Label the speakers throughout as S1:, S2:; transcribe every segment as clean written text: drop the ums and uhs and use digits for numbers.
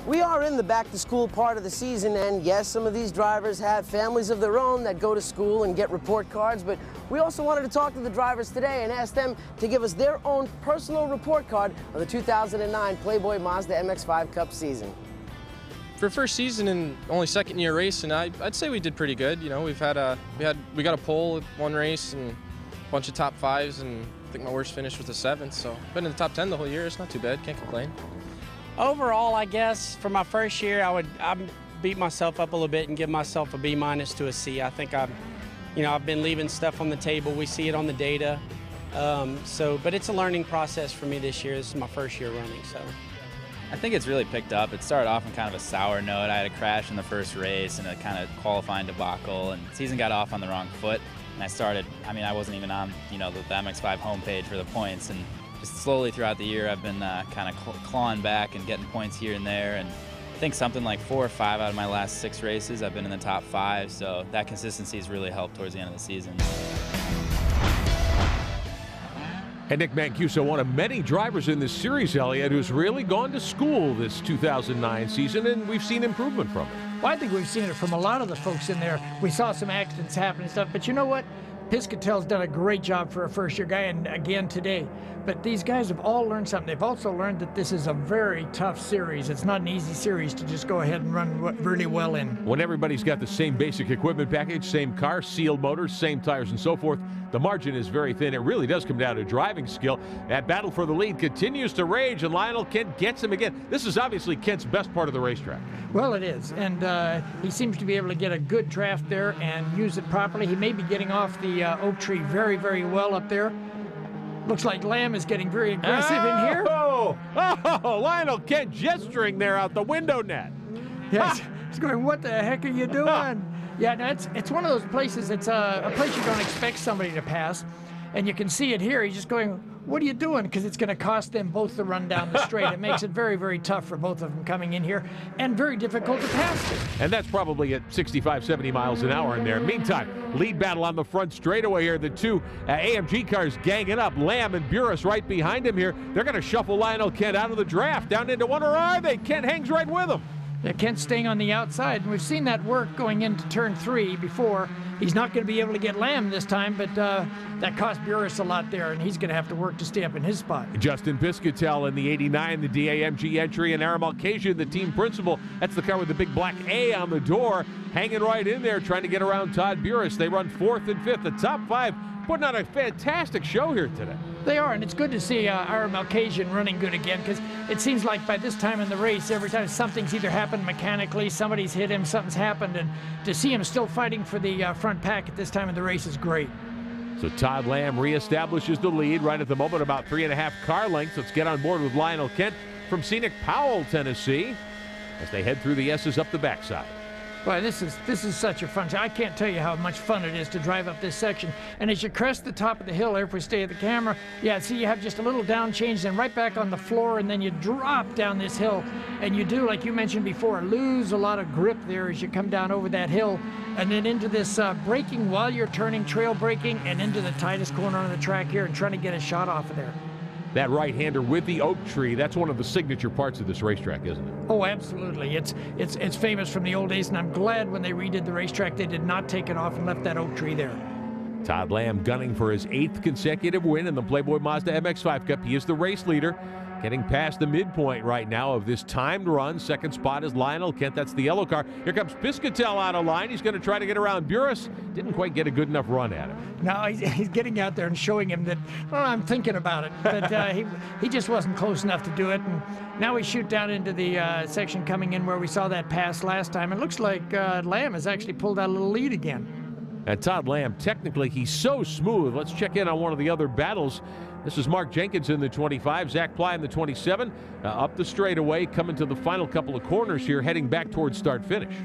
S1: We are in the back-to-school part of the season, and yes, some of these drivers have families of their own that go to school and get report cards, but we also wanted to talk to the drivers today and ask them to give us their own personal report card of the 2009 Playboy Mazda MX-5 Cup season.
S2: For first season and only second year racing, I'd say we did pretty good. You know, we got a pole at one race and a bunch of top fives, and I think my worst finish was the 7th. So been in the top 10 the whole year. It's not too bad. Can't complain.
S3: Overall, I guess for my first year, I'd beat myself up a little bit and give myself a B- to a C. I think I've been leaving stuff on the table. We see it on the data. But it's a learning process for me this year. This is my first year running, so.
S4: I think it's really picked up. It started off on kind of a sour note. I had a crash in the first race and a kind of qualifying debacle, and the season got off on the wrong foot. And I wasn't even on, the MX-5 homepage for the points, and just slowly throughout the year, I've been kind of clawing back and getting points here and there. And I think something like 4 or 5 out of my last 6 races, I've been in the top 5. So that consistency has really helped towards the end of the season.
S5: And Nick Mancuso, one of many drivers in this series, Elliott, who's really gone to school this 2009 season, and we've seen improvement from it.
S6: Well, I think we've seen it from a lot of the folks in there. We saw some accidents happen and stuff, but you know what? Piscatel's done a great job for a first-year guy, and again today. But these guys have all learned something. They've also learned that this is a very tough series. It's not an easy series to just go ahead and run really well in.
S5: When everybody's got the same basic equipment package, same car, sealed motors, same tires, and so forth, the margin is very thin. It really does come down to driving skill. That battle for the lead continues to rage, and Lionel Kent gets him again. This is obviously Kent's best part of the racetrack.
S6: Well, it is, and he seems to be able to get a good draft there and use it properly. He may be getting off the oak tree very, very well up there. Looks like Lamb is getting very aggressive in here.
S5: Oh, Lionel Kent gesturing there out the window net.
S6: Yes, he's going, what the heck are you doing? Yeah, no, it's one of those places, it's a place you don't expect somebody to pass. And you can see it here. He's just going, what are you doing? Because it's going to cost them both the run down the straight. It makes it very, very tough for both of them coming in here and very difficult to pass them.
S5: And that's probably at 65, 70 miles an hour in there. Meantime, lead battle on the front straightaway here. The two AMG cars ganging up. Lamb and Burris right behind him here. They're going to shuffle Lionel Kent out of the draft down into one, or are they? Kent hangs right with them.
S6: Yeah, Kent's staying on the outside, and we've seen that work going into turn 3 before. He's not going to be able to get Lamb this time, but that cost Burris a lot there, and he's going to have to work to stay up in his spot.
S5: Justin Piscatel in the 89, the DAMG entry, and Aaron Malkasian, the team principal. That's the car with the big black A on the door, hanging right in there, trying to get around Todd Burris. They run 4th and 5th. The top 5 putting on a fantastic show here today.
S6: They are, and it's good to see Aaron Malkasian running good again, because it seems like by this time in the race, every time something's either happened mechanically, somebody's hit him, something's happened, and to see him still fighting for the front pack at this time in the race is great.
S5: So Todd Lamb reestablishes the lead right at the moment, about 3.5 car lengths. Let's get on board with Lionel Kent from scenic Powell, Tennessee, as they head through the S's up the backside.
S6: Boy, this is such a fun shot. I can't tell you how much fun it is to drive up this section. And as you crest the top of the hill, if we stay at the camera, yeah, see you have just a little down change, then right back on the floor, and then you drop down this hill. And you do, like you mentioned before, lose a lot of grip there as you come down over that hill, and then into this braking while you're turning, trail braking, and into the tightest corner on the track here and trying to get a shot off of there.
S5: That right-hander with the oak tree, that's one of the signature parts of this racetrack, isn't it?
S6: Oh, absolutely. It's famous from the old days, and I'm glad when they redid the racetrack, they did not take it off and left that oak tree there.
S5: Todd Lamb gunning for his 8th consecutive win in the Playboy Mazda MX-5 Cup. He is the race leader, getting past the midpoint right now of this timed run. Second spot is Lionel Kent. That's the yellow car. Here comes Piscatel out of line. He's going to try to get around Burris. Didn't quite get a good enough run at him.
S6: No, he's getting out there and showing him that, well, I'm thinking about it. But he just wasn't close enough to do it. And now we shoot down into the section coming in where we saw that pass last time. It looks like Lamb has actually pulled out a little lead again.
S5: And Todd Lamb, technically, he's so smooth. Let's check in on one of the other battles. This is Mark Jenkins in the 25, Zach Ply in the 27. Up the straightaway, coming to the final couple of corners here, heading back towards start-finish.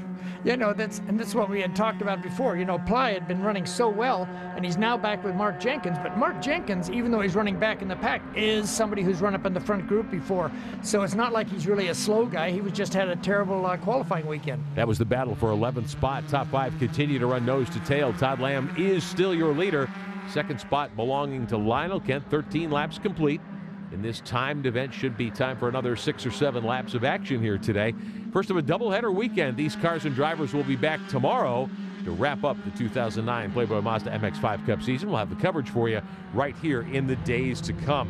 S6: You know, that's what we had talked about before. You know, Ply had been running so well, and he's now back with Mark Jenkins. But Mark Jenkins, even though he's running back in the pack, is somebody who's run up in the front group before. So it's not like he's really a slow guy. He was just had a terrible qualifying weekend.
S5: That was the battle for 11th spot. Top 5 continue to run nose to tail. Todd Lamb is still your leader. Second spot belonging to Lionel Kent. 13 laps complete. in this timed event. Should be time for another 6 or 7 laps of action here today. First of a doubleheader weekend. These cars and drivers will be back tomorrow to wrap up the 2009 Playboy Mazda MX-5 Cup season. We'll have the coverage for you right here in the days to come.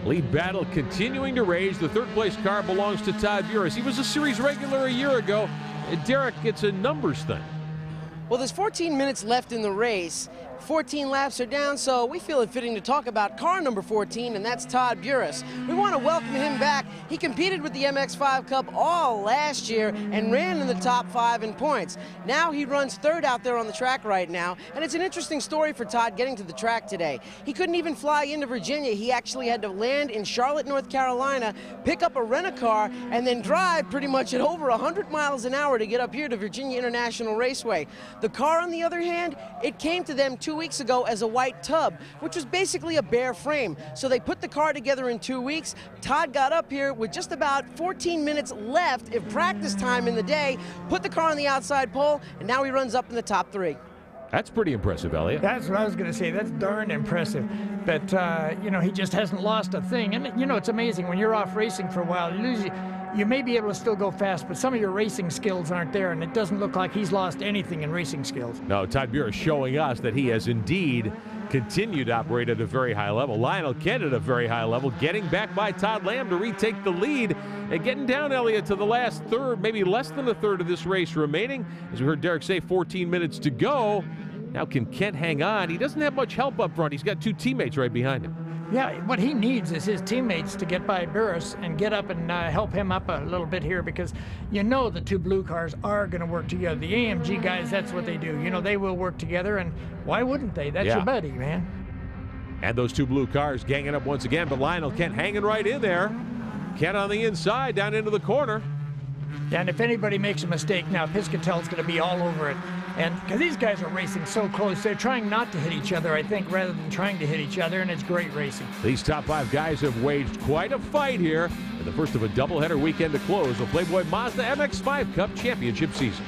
S5: Lead battle continuing to rage. The third place car belongs to Todd Burris. He was a series regular a year ago. Derek, it's a numbers thing.
S1: Well, there's 14 minutes left in the race. 14 laps are down, so we feel it fitting to talk about car number 14, and that's Todd Burris. We want to welcome him back. He competed with the MX-5 Cup all last year and ran in the top 5 in points. Now he runs third out there on the track right now, and it's an interesting story for Todd getting to the track today. He couldn't even fly into Virginia. He actually had to land in Charlotte, North Carolina, pick up a rent-a-car, and then drive pretty much at over 100 miles an hour to get up here to Virginia International Raceway. The car, on the other hand, it came to them 2 weeks ago as a white tub, which was basically a bare frame. So they put the car together in 2 weeks. Todd got up here with just about 14 minutes left of practice time in the day, put the car on the outside pole, and now he runs up in the top 3.
S5: That's pretty impressive, Elliot.
S6: That's what I was going to say. That's darn impressive. But, you know, he just hasn't lost a thing. And, you know, it's amazing. When you're off racing for a while, you may be able to still go fast, but some of your racing skills aren't there, and it doesn't look like he's lost anything in racing skills.
S5: No, Todd Burris showing us that he has indeed continued to operate at a very high level. Lionel Kent at a very high level, getting back by Todd Lamb to retake the lead and getting down, Elliott, to the last third, maybe less than a third of this race remaining. As we heard Derek say, 14 minutes to go. Now can Kent hang on? He doesn't have much help up front. He's got 2 teammates right behind him.
S6: Yeah, what he needs is his teammates to get by Burris and get up and help him up a little bit here, because you know the 2 blue cars are going to work together. The AMG guys, that's what they do. You know, they will work together, and why wouldn't they? That's your buddy, man.
S5: And those 2 blue cars ganging up once again, but Lionel Kent hanging right in there. Kent on the inside, down into the corner.
S6: And if anybody makes a mistake now, Piscatel's going to be all over it. And because these guys are racing so close, they're trying not to hit each other, I think, rather than trying to hit each other, and it's great racing.
S5: These top 5 guys have waged quite a fight here in the first of a doubleheader weekend to close the Playboy Mazda MX-5 Cup Championship season.